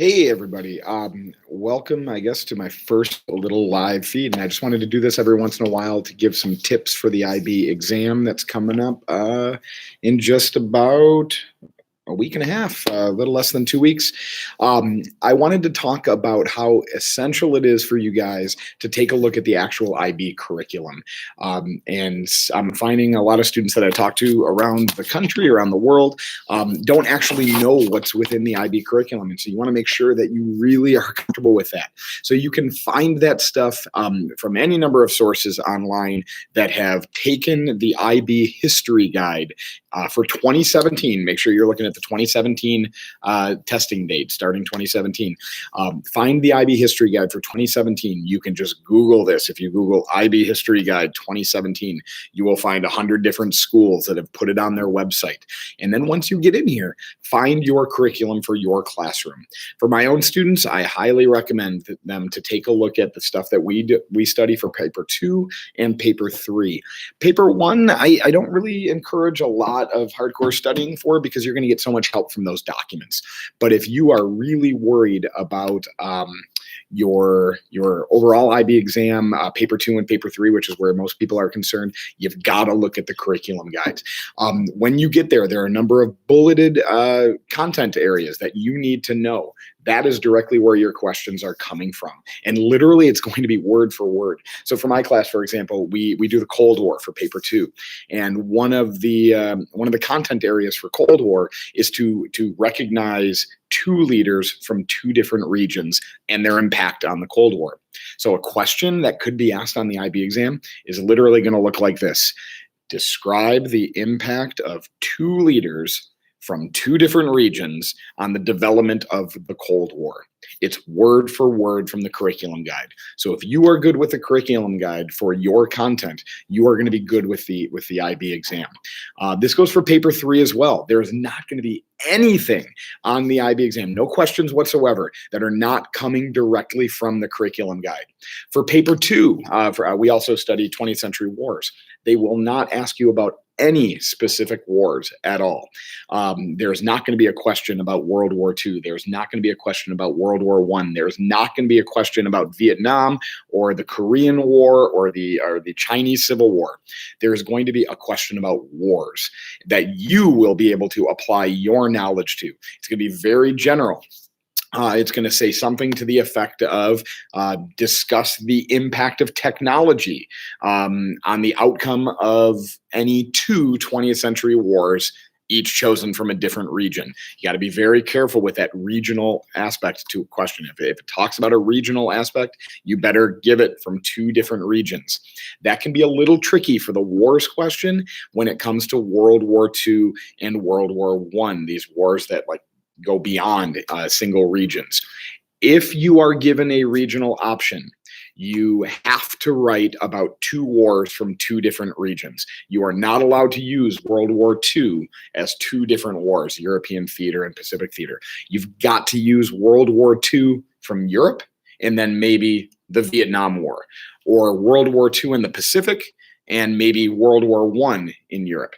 Hey everybody, welcome, I guess, to my first little live feed. And I just wanted to do this every once in a while to give some tips for the IB exam that's coming up in just about a week and a half, a little less than 2 weeks. I wanted to talk about how essential it is for you guys to take a look at the actual IB curriculum. And I'm finding a lot of students that I talk to around the country, around the world, don't actually know what's within the IB curriculum. And so you want to make sure that you really are comfortable with that. So you can find that stuff from any number of sources online that have taken the IB history guide for 2017. Make sure you're looking at the 2017 testing date, starting 2017. Find the IB history guide for 2017. You can just Google this. If you Google IB history guide 2017, you will find 100 different schools that have put it on their website. And then once you get in here, find your curriculum for your classroom. For my own students, I highly recommend them to take a look at the stuff that we study for paper 2 and paper 3. Paper 1, I don't really encourage a lot of hardcore studying for because you're going to get so much help from those documents. But if you are really worried about your overall IB exam, paper 2 and paper 3, which is where most people are concerned, you've got to look at the curriculum guides. When you get there, there are a number of bulleted content areas that you need to know. That is directly where your questions are coming from. And literally, it's going to be word for word. So for my class, for example, we do the Cold War for paper 2. And one of the content areas for Cold War is to recognize two leaders from two different regions and their impact on the Cold War. So a question that could be asked on the IB exam is literally going to look like this. Describe the impact of two leaders from two different regions on the development of the Cold War. It's word for word from the curriculum guide. So if you are good with the curriculum guide for your content, you are going to be good with the IB exam. This goes for paper 3 as well. There is not going to be anything on the IB exam, no questions whatsoever, that are not coming directly from the curriculum guide. For paper 2, we also study 20th century wars. They will not ask you about any specific wars at all. There's not going to be a question about World War II. There's not going to be a question about World War I. There's not going to be a question about Vietnam or the Korean War or the Chinese Civil War. There's going to be a question about wars that you will be able to apply your knowledge to. It's going to be very general. It's going to say something to the effect of discuss the impact of technology on the outcome of any two 20th century wars, each chosen from a different region. You got to be very careful with that regional aspect to a question. If it talks about a regional aspect, you better give it from two different regions. That can be a little tricky for the wars question when it comes to World War II and World War I, these wars that go beyond single regions. If you are given a regional option, you have to write about two wars from two different regions. You are not allowed to use World War II as two different wars, European theater and Pacific theater. You've got to use World War II from Europe and then maybe the Vietnam War, or World War II in the Pacific and maybe World War I in Europe.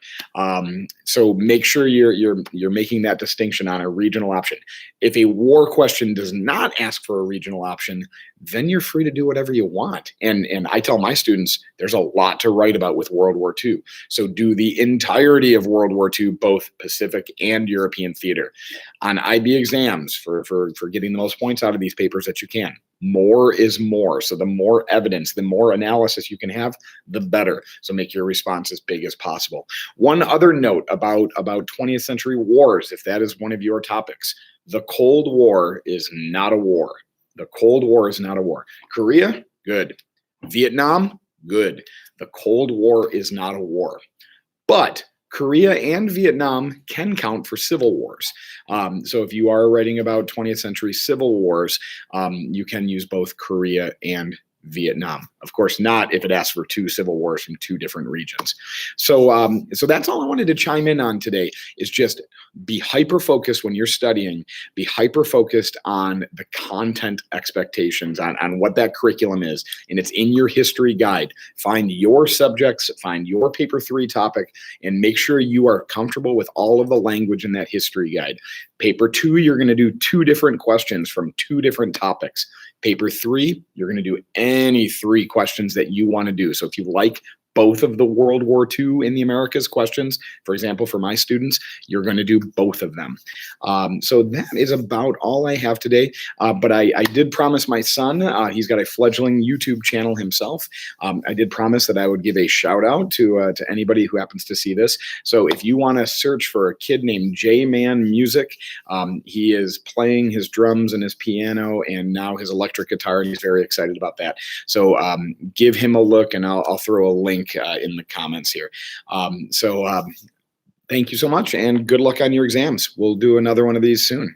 So make sure you're making that distinction on a regional option. If a war question does not ask for a regional option, then you're free to do whatever you want. And I tell my students, there's a lot to write about with World War II. So do the entirety of World War II, both Pacific and European theater. On IB exams, for getting the most points out of these papers that you can, more is more. So the more evidence, the more analysis you can have, the better. So make your response as big as possible. One other note about 20th century wars, if that is one of your topics, the Cold War is not a war. The Cold War is not a war. Korea, good. Vietnam, good. The Cold War is not a war. But Korea and Vietnam can count for civil wars. So if you are writing about 20th century civil wars, you can use both Korea and Vietnam. Of course, not if it asks for 2 civil wars from 2 different regions. So that's all I wanted to chime in on today, is just be hyper focused when you're studying. Be hyper focused on the content expectations, on what that curriculum is, and it's in your history guide. Find your subjects, find your paper 3 topic, and make sure you are comfortable with all of the language in that history guide. Paper 2, you're going to do 2 different questions from 2 different topics. Paper 3, you're going to do any 3 questions that you want to do. So if you like both of the World War II in the Americas questions, for example, for my students, you're going to do both of them. So that is about all I have today. But I did promise my son, he's got a fledgling YouTube channel himself. I did promise that I would give a shout out to anybody who happens to see this. So if you want to search for a kid named J-Man Music, he is playing his drums and his piano and now his electric guitar, and he's very excited about that. So give him a look, and I'll throw a link in the comments here. Thank you so much, and good luck on your exams. We'll do another one of these soon.